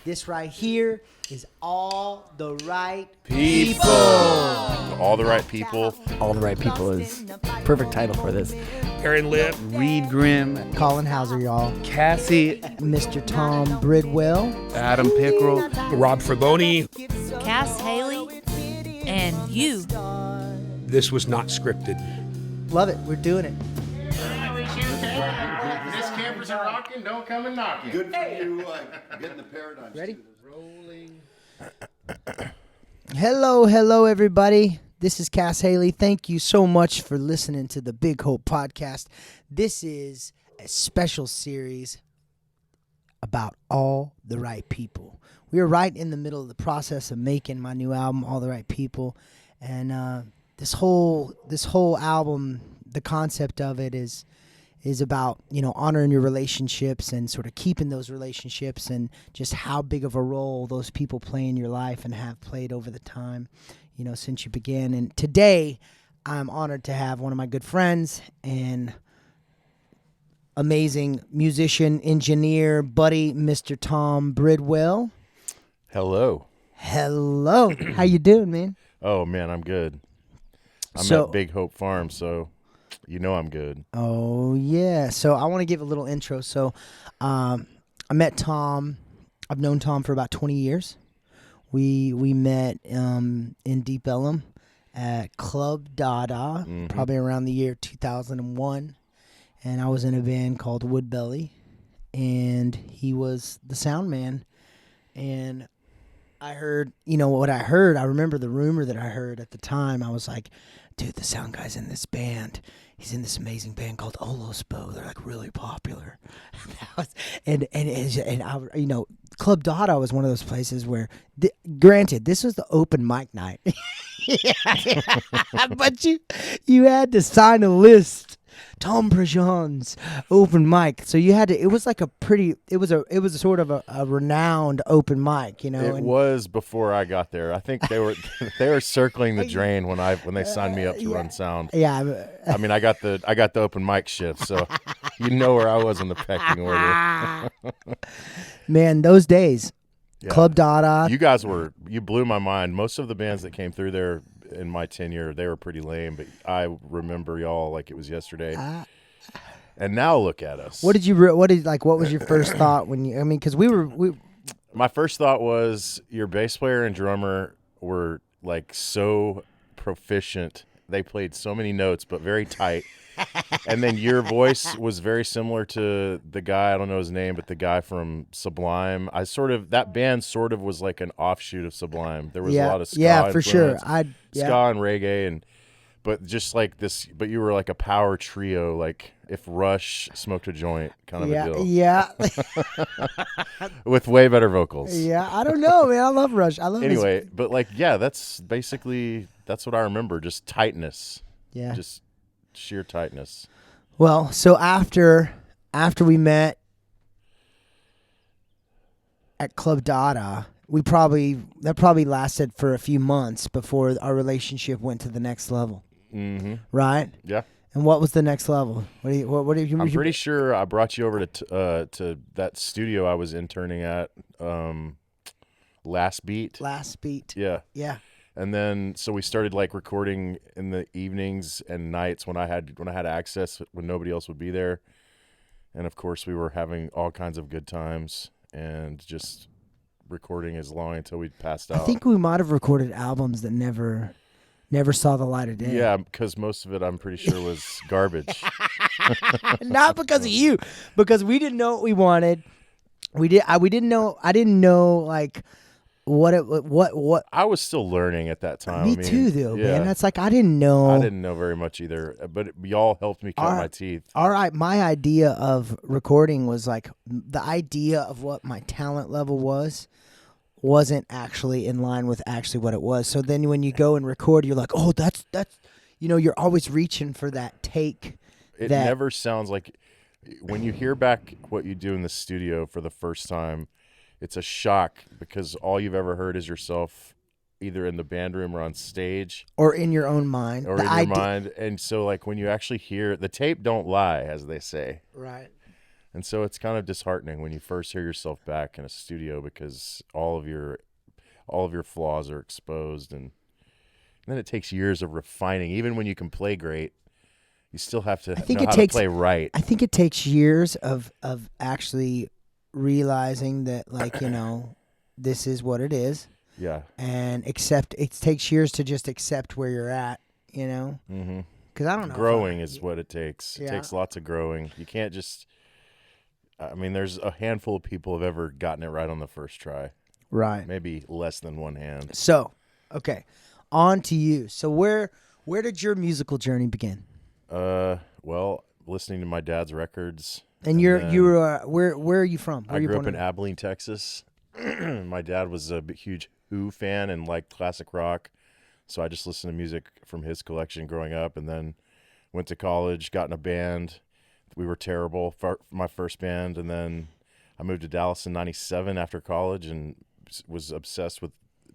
This right here is All the Right People. All the Right People. All the Right People is perfect title for this. Aaron Lip, Reed Grimm, Collin Hauser, y'all. Cassie, Mr. Tom Bridwell. Adam Pickrell, Rob Fraboni. Cass Haley, and you. This was not scripted. Love it. We're doing it. This campers are rocking. Don't come and knocking. Good for you, getting the paradigm. Ready? Rolling. Hello, everybody. This is Cass Haley. Thank you so much for listening to the Big Hope Podcast. This is a special series about all the right people. We are right in the middle of the process of making my new album, All the Right People, and this whole album, the concept of it is about, honoring your relationships and sort of keeping those relationships and just how big of a role those people play in your life and have played over the time, since you began. And today I'm honored to have one of my good friends and amazing musician, engineer, buddy, Mr. Tom Bridwell. Hello. How you doing, man? Oh, man, I'm good. I'm at Big Hope Farm, so you know I'm good. Oh, yeah. So I want to give a little intro. So I met Tom. I've known Tom for about 20 years. We met in Deep Ellum at Club Dada, probably around the year 2001. And I was in a band called Woodbelly, and he was the sound man. And I heard, what I heard. I remember the rumor that I heard at the time. I was like, dude, the sound guy's in this band. He's in this amazing band called Olospo. They're like really popular. And I, Club Dada was one of those places where, granted, this was the open mic night, but you had to sign a list. Tom Bridwell's open mic, so you had to. It was like it was a sort of a renowned open mic, It was before I got there. I think they were circling the drain when they signed me up to run sound. Yeah, I mean, I got the open mic shift, so you know where I was in the pecking order. Man, those days, yeah. Club Dada. You blew my mind. Most of the bands that came through there in my tenure, they were pretty lame, but I remember y'all like it was yesterday. And now look at us. What was your first thought when you? I mean, because my first thought was your bass player and drummer were like so proficient. They played so many notes, but very tight. And then your voice was very similar to the guy, I don't know his name, but the guy from Sublime. That band sort of was like an offshoot of Sublime. There was a lot of ska for sure. Ska and reggae, but just like this, but you were like a power trio, like if Rush smoked a joint kind of a deal. Yeah. With way better vocals. Yeah, I don't know, man. I love Rush. Anyway, but like, yeah, that's what I remember, just tightness. Yeah. Just sheer tightness. Well, so after we met at Club Dada, that probably lasted for a few months before our relationship went to the next level. Mm-hmm. Right? Yeah. And what was the next level? I'm pretty sure I brought you over to that studio I was interning at, Last Beat. Last Beat. Yeah. Yeah. And then so we started like recording in the evenings and nights when I had access, when nobody else would be there. And of course we were having all kinds of good times and just recording as long until we passed out. I think we might have recorded albums that never saw the light of day. Yeah, because most of it I'm pretty sure was garbage. Not because of you, because we didn't know what we wanted. I didn't know like what I was still learning at that time. Me too, though, yeah. man. That's like I didn't know very much either, but y'all helped me cut my teeth. All right, my idea of recording was like the idea of what my talent level wasn't actually in line with actually what it was. So then when you go and record, you're like, oh, that's you're always reaching for that take. It never sounds like when you hear back what you do in the studio for the first time. It's a shock because all you've ever heard is yourself either in the band room or on stage. Or in your own mind. Or in your mind. And so like when you actually hear, the tape don't lie, as they say. Right. And so it's kind of disheartening when you first hear yourself back in a studio because all of your flaws are exposed, and then it takes years of refining. Even when you can play great, you still have to know how to play right. I think it takes years of actually realizing that, like, this is what it is. Yeah. And it takes years to just accept where you're at, Mm-hmm. Because I don't know. Growing is what it takes. Yeah. It takes lots of growing. You can't just. I mean, there's a handful of people who have ever gotten it right on the first try. Right. Maybe less than one hand. So, okay, on to you. So where did your musical journey begin? Well, listening to my dad's records. And where are you from? I grew up in Abilene, Texas. My dad was a huge Who fan and liked classic rock, so I just listened to music from his collection growing up, and then went to college, got in a band. We were terrible for my first band, and then I moved to Dallas in '97 after college and was obsessed with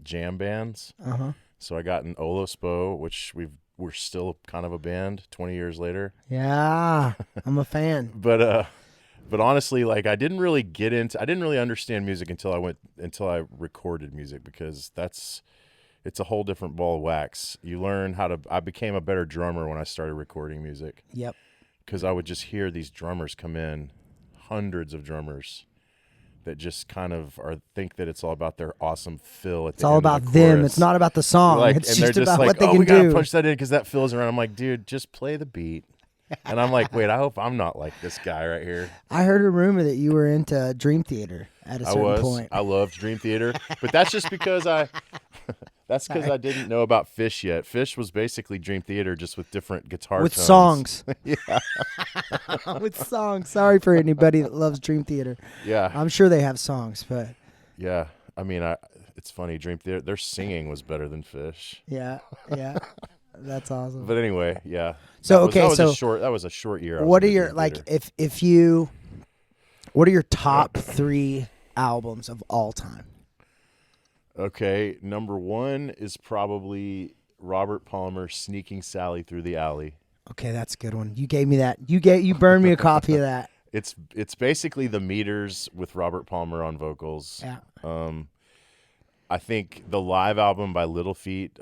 jam bands. Uh-huh. So I got in Olospo, which we're still kind of a band 20 years later. Yeah, I'm a fan. But honestly, like I didn't really understand music until I recorded music, because it's a whole different ball of wax. You learn I became a better drummer when I started recording music. Yep. Because I would just hear these drummers come in, hundreds of drummers that just kind of think that it's all about their awesome fill. It's all about them. Chorus. It's not about the song. It's just about what they can we do. gotta punch that in because that fills around. I'm like, dude, just play the beat. And I'm like, wait, I hope I'm not like this guy right here. I heard a rumor that you were into Dream Theater at a certain point. I loved Dream Theater, but that's just because I didn't know about Fish yet. Fish was basically Dream Theater, just with different guitar with tones. Songs. Yeah. With songs. Sorry for anybody that loves Dream Theater. Yeah. I'm sure they have songs, but yeah. I mean, it's funny. Dream Theater, their singing was better than Fish. yeah. That's awesome. But anyway, yeah. So that was a short year. What are your what are your top 3 albums of all time? Okay, number 1 is probably Robert Palmer's "Sneaking Sally Through the Alley." Okay, that's a good one. You gave me that. You burned me a copy of that. It's basically the Meters with Robert Palmer on vocals. Yeah. I think the live album by Little Feat,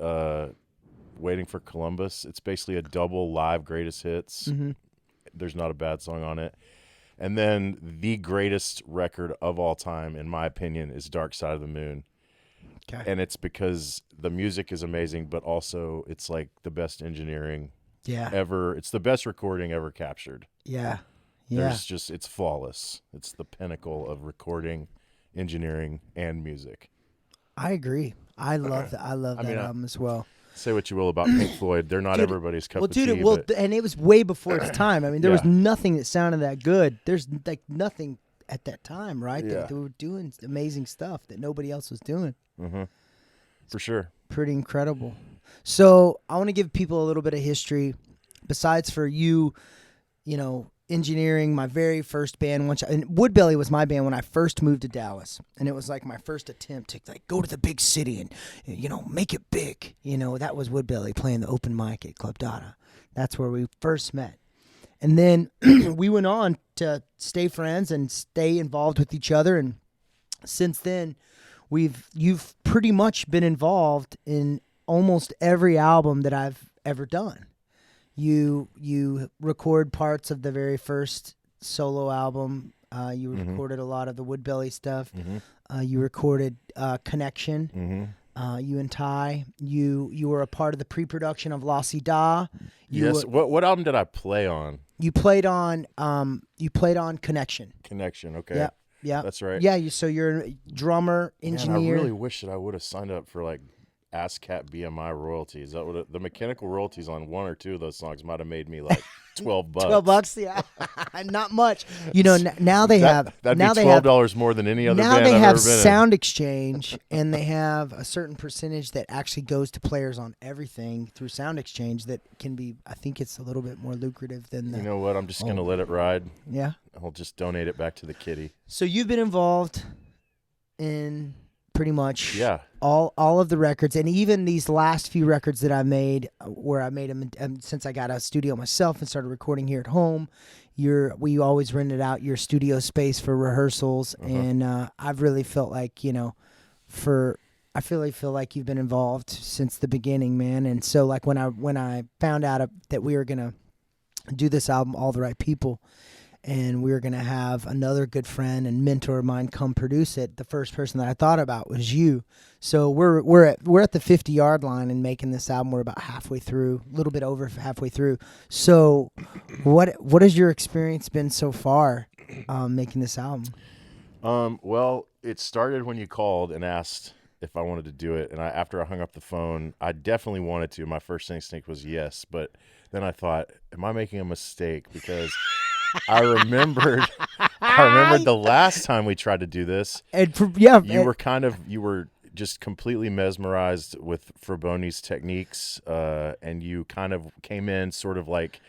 "Waiting for Columbus," it's basically a double live greatest hits. Mm-hmm. There's not a bad song on it. And then the greatest record of all time, in my opinion, is "Dark Side of the Moon." Okay. And it's because the music is amazing, but also it's like the best engineering ever. It's the best recording ever captured. Yeah. It's flawless. It's the pinnacle of recording, engineering, and music. I agree. I love that. I love that album as well. Say what you will about Pink Floyd, they're not everybody's cup of tea. And it was way before its time. I mean, there was nothing that sounded that good. There's like nothing at that time, right? Yeah. They were doing amazing stuff that nobody else was doing. Mm-hmm. For sure. Pretty incredible. So I want to give people a little bit of history. Besides for you, engineering my very first band, and Woodbelly was my band when I first moved to Dallas, and it was like my first attempt to like go to the big city and make it big. That was Woodbelly playing the open mic at Club Dada. That's where we first met, and then we went on to stay friends and stay involved with each other, and since then you've pretty much been involved in almost every album that I've ever done. You record parts of the very first solo album. You recorded a lot of the Woodbelly stuff. Mm-hmm. You recorded Connection. Mm-hmm. You and Ty. You were a part of the pre-production of La Ciudad. Yes. What album did I play on? You played on Connection. Connection. Okay. Yeah. That's right. Yeah. So you're a drummer, engineer. Man, I really wish that I would have signed up for like ASCAP BMI royalties. That would the mechanical royalties on 1 or 2 of those songs might have made me like $12. $12, yeah, not much. Now they have that'd now be they have $12 more than any other now band they I've have ever been Sound Exchange, and they have a certain percentage that actually goes to players on everything through Sound Exchange. That can be, I think it's a little bit more lucrative than the. You know what? I'm just gonna let it ride. Yeah. I'll just donate it back to the kitty. So you've been involved in pretty much all of the records, and even these last few records that I made, where I made them since I got a studio myself and started recording here at home. we always rented out your studio space for rehearsals, and I've really felt like I feel like you've been involved since the beginning, man. And so like when I found out that we were gonna do this album, All the Right People, and we were going to have another good friend and mentor of mine come produce it, the first person that I thought about was you. So we're at the 50-yard line and making this album. We're about halfway through, a little bit over halfway through. So what has your experience been so far making this album? Well, it started when you called and asked if I wanted to do it, and after I hung up the phone, I definitely wanted to. My first instinct was yes, but then I thought, am I making a mistake? Because I remembered the last time we tried to do this. And you were just completely mesmerized with Fraboni's techniques, and you kind of came in sort of like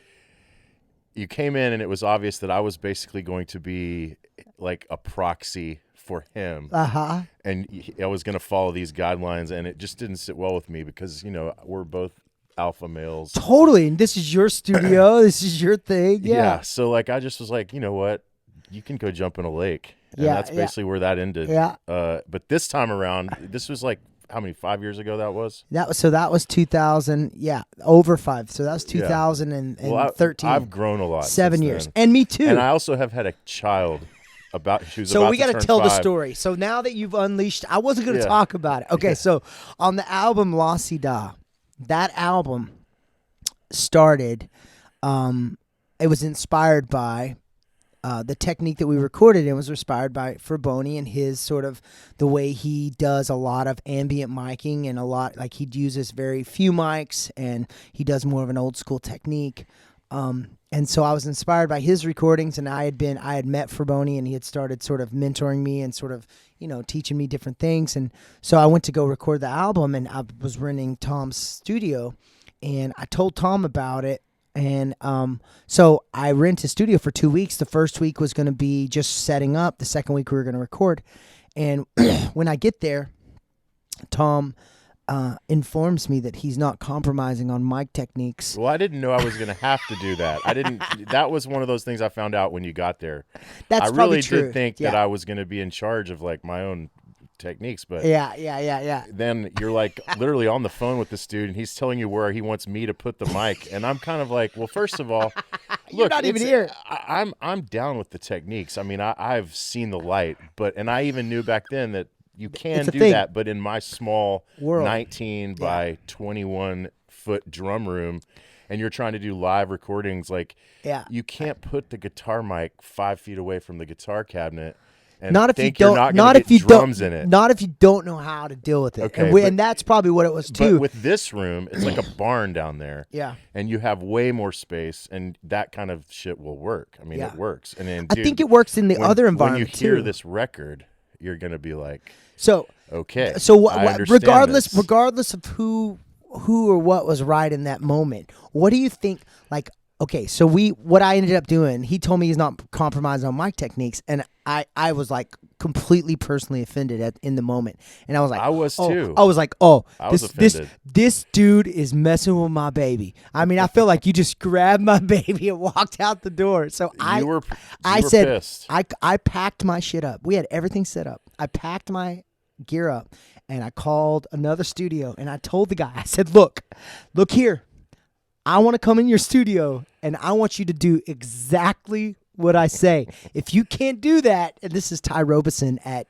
you came in, and it was obvious that I was basically going to be like a proxy for him, and I was going to follow these guidelines, and it just didn't sit well with me because we're both alpha males. Totally. And this is your studio. This is your thing. Yeah. So like, I just was like, you know what? You can go jump in a lake. And that's basically where that ended. Yeah. But this time around, this was like, how many, 5 years ago that was? That was 2000. Yeah. Over 5. So that was 2013. I've grown a lot. 7 years. Then. And me too. And I also have had a child who's so about we got to to tell 5. the story. So now that you've unleashed, I wasn't going to talk about it. Okay. So on the album La Cida, that album started, it was inspired by the technique that we recorded in was inspired by Fraboni and his sort of the way he does a lot of ambient miking and a lot like he uses very few mics and he does more of an old school technique. And so I was inspired by his recordings, and I had met Fraboni, and he had started sort of mentoring me and sort of, teaching me different things. And so I went to go record the album, and I was renting Tom's studio, and I told Tom about it. And so I rented his studio for 2 weeks. The first week was going to be just setting up. The second week we were going to record. And when I get there, Tom informs me that he's not compromising on mic techniques. Well, I didn't know I was going to have to do that. That was one of those things I found out when you got there. That's I probably really true. did think that I was going to be in charge of like my own techniques, but yeah. Then you're like literally on the phone with this dude, and he's telling you where he wants me to put the mic, and I'm kind of like, well, first of all, You're look, not even here. I'm down with the techniques. I mean, I've seen the light, and I even knew back then that you can do thing. that, but in my small World. 19 by 21 foot drum room, and you're trying to do live recordings, like you can't put the guitar mic 5 feet away from the guitar cabinet. And not if you don't. Not if you drums in it. Not if you don't know how to deal with it. Okay, and that's probably what it was too. But with this room, it's like a barn down there. Yeah. And you have way more space, and that kind of shit will work. I mean, it works. And then, I think it works in the other environment when you hear too. this record, you're gonna be like, okay. I So understand regardless this. of who or what was right in that moment, what do you think? Like, okay, so what I ended up doing, he told me he's not compromising on mic techniques, and I was like completely personally offended in the moment, and I was like, I was too. I was like, I was offended. This dude is messing with my baby. I mean, I feel like you just grabbed my baby and walked out the door. So I were said, pissed. I packed my shit up. We had everything set up. I packed my gear up, and I called another studio, and I told the guy, I said, look here. I want to come in your studio, and I want you to do exactly what I say. If you can't do that, and this is Ty Robeson at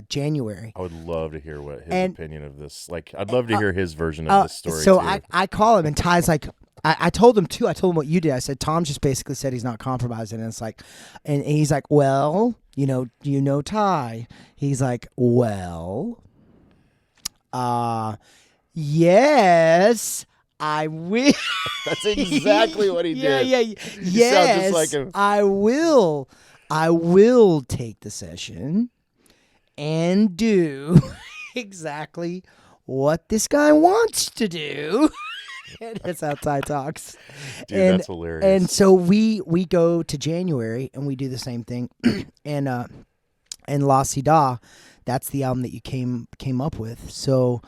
January. I would love to hear what his opinion of this. Like, I'd love to hear his version of this story. So too. I call him, and Ty's like, I told him too. I told him what you did. I said Tom just basically said he's not compromising, and it's like, and he's like, well, you know Ty. He's like, well, yes. I will. That's exactly what he did. Yeah. Yes, just like him. I will. I will take the session and do exactly what this guy wants to do. That's how Ty talks. Dude, that's hilarious. And so we go to January and we do the same thing. and La Cida, that's the album that you came up with. So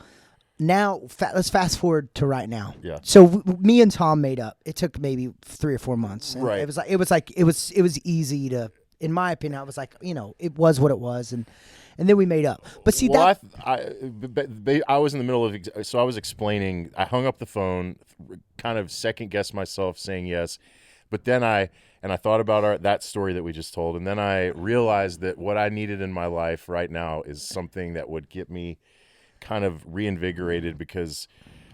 now let's fast forward to right now. Yeah. So me and Tom made up. It took maybe 3 or 4 months. And Right. It was easy to, in my opinion. I was like, it was what it was, and then we made up. But see Well, I was in the middle of, so I was explaining. I hung up the phone, kind of second guessed myself saying yes, but then I thought about that story that we just told, and then I realized that what I needed in my life right now is something that would get me kind of reinvigorated, because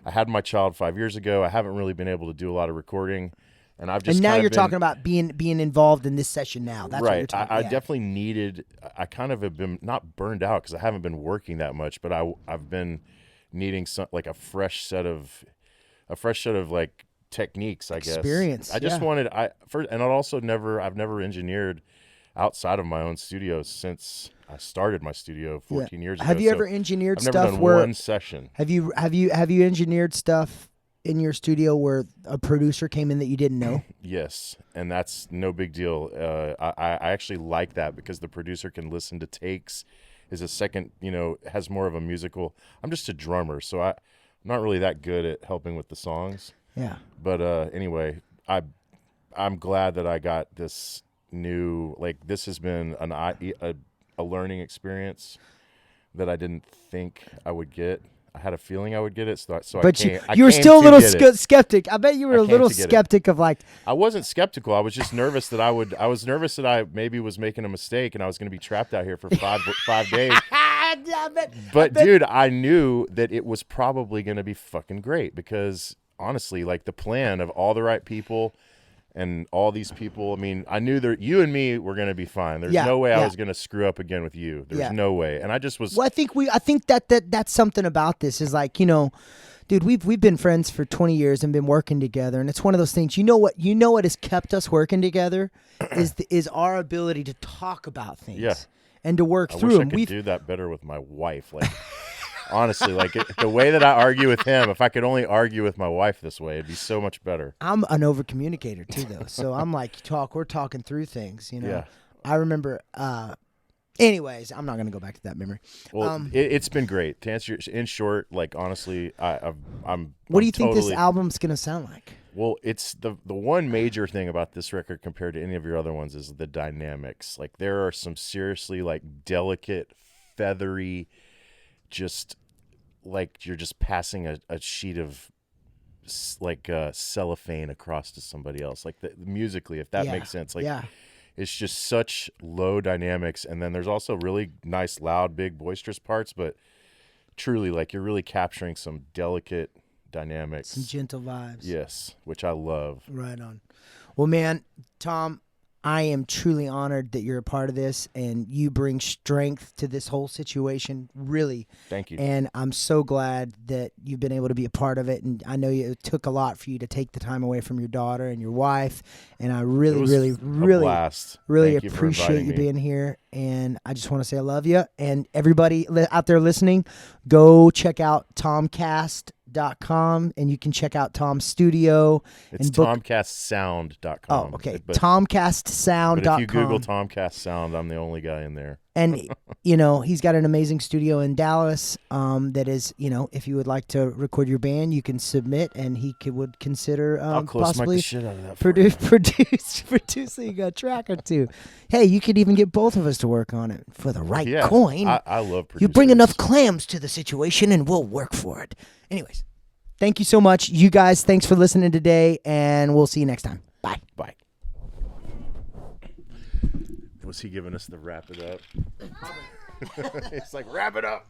I had my child 5 years ago. I haven't really been able to do a lot of recording, and I've just and now kind of you're been, talking about being involved in this session now. That's what you're right. talking I yeah. definitely needed. I kind of have been not burned out because I haven't been working that much, but I've been needing some like a fresh set of like techniques, I guess. Experience, I just yeah. wanted and I've never engineered outside of my own studio since I started my studio 14 years ago. Have you So ever engineered I've never stuff done where one session. have you engineered stuff in your studio where a producer came in that you didn't know? Yes, and that's no big deal. I actually like that because the producer can listen to takes, is a second, has more of a musical. I'm just a drummer, so I'm not really that good at helping with the songs. Yeah. But anyway, I'm glad that I got this new, like, this has been a learning experience that I didn't think I would get. I had a feeling I would get it, so But I you were came still a to little get it. skeptic. I bet you were I a came little to get it. skeptic of like, I wasn't skeptical. I was just nervous that I was nervous that I maybe was making a mistake and I was going to be trapped out here for 5 days. But dude, I knew that it was probably going to be fucking great because honestly, like the plan of all the right people and all these people, I mean, I knew that you and me were going to be fine. There's Yeah, no way I yeah. was going to screw up again with you. There's Yeah. no way. And I just was well, I think that's something about this is like, dude, we've been friends for 20 years and been working together, and it's one of those things. You know what has kept us working together is our ability to talk about things. Yeah. And to work I through wish I them. could do that better with my wife. Like, honestly, like the way that I argue with him, if I could only argue with my wife this way, it'd be so much better. I'm an over communicator too, though. So I'm like, we're talking through things. Yeah. I remember. Anyways, I'm not gonna go back to that memory. Well, it's been great. To answer in short, like honestly, I'm. What do you think totally, this album's gonna sound like? Well, it's the one major thing about this record compared to any of your other ones is the dynamics. Like there are some seriously like delicate, feathery, just like you're just passing a sheet of like cellophane across to somebody else. Like musically, if that makes sense. Like it's just such low dynamics, and then there's also really nice, loud, big, boisterous parts. But truly, like you're really capturing some delicate dynamics, Some gentle vibes. yes, which I love. Right on. Well, man, Tom, I am truly honored that you're a part of this and you bring strength to this whole situation, really. Thank you. And I'm so glad that you've been able to be a part of it. And I know it took a lot for you to take the time away from your daughter and your wife. And I really, It was really, a really, blast. really Thank you for appreciate inviting you me. being here. And I just want to say I love you. And everybody out there listening, go check out tomcast.com and you can check out Tom's studio. It's and book. tomcastsound.com. Oh, okay. But Tomcastsound.com. if you Google Tomcast Sound, I'm the only guy in there. And, he's got an amazing studio in Dallas that is, if you would like to record your band, you can submit and he would consider I'll close mic possibly the shit out of that. for you. producing a track or two. Hey, you could even get both of us to work on it for the right Yeah, coin. I love producers. You bring enough clams to the situation and we'll work for it. Anyways, thank you so much. You guys, thanks for listening today, and we'll see you next time. Bye. Bye. Was he giving us the wrap it up? It's like, wrap it up.